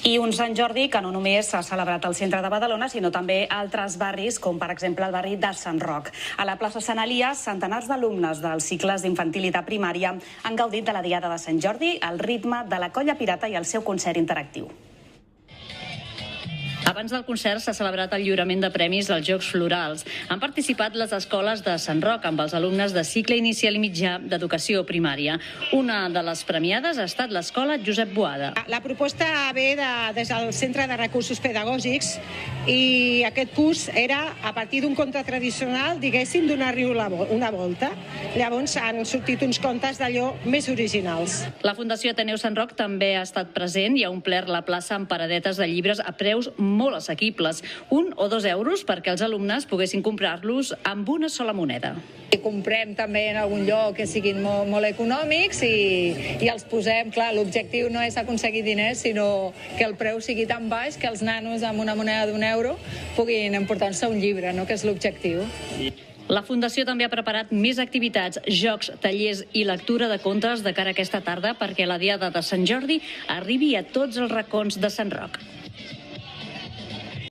I un Sant Jordi que no només s'ha celebrat al centre de Badalona, sinó també a altres barris, com per exemple el barri de Sant Roc. A la plaça Sant Elies, centenars d'alumnes dels cicles d'infantil i de primària han gaudit de la Diada de Sant Jordi al ritme de la Colla Pirata i el seu concert interactiu. Abans del concert s'ha celebrat el lliurament de premis als Jocs Florals. Han participat les escoles de Sant Roc amb els alumnes de cicle inicial i mitjà d'educació primària. Una de les premiades ha estat l'escola Josep Boada. La proposta ve des del Centre de Recursos Pedagògics i aquest curs era a partir d'un conte tradicional, diguéssim, donar-li una volta. Llavors han sortit uns contes d'allò més originals. La Fundació Ateneu Sant Roc també ha estat present i ha omplert la plaça amb paradetes de llibres a preus molt assequibles, 1 o 2 euros perquè els alumnes poguessin comprar-los amb una sola moneda. Comprem també en algun lloc que siguin molt econòmics i els posem, clar, l'objectiu no és aconseguir diners, sinó que el preu sigui tan baix que els nanos amb una moneda d'1 euro puguin emportar-se un llibre, no? Que és l'objectiu. La Fundació també ha preparat més activitats, jocs, tallers i lectura de contes de cara a aquesta tarda perquè la Diada de Sant Jordi arribi a tots els racons de Sant Roc.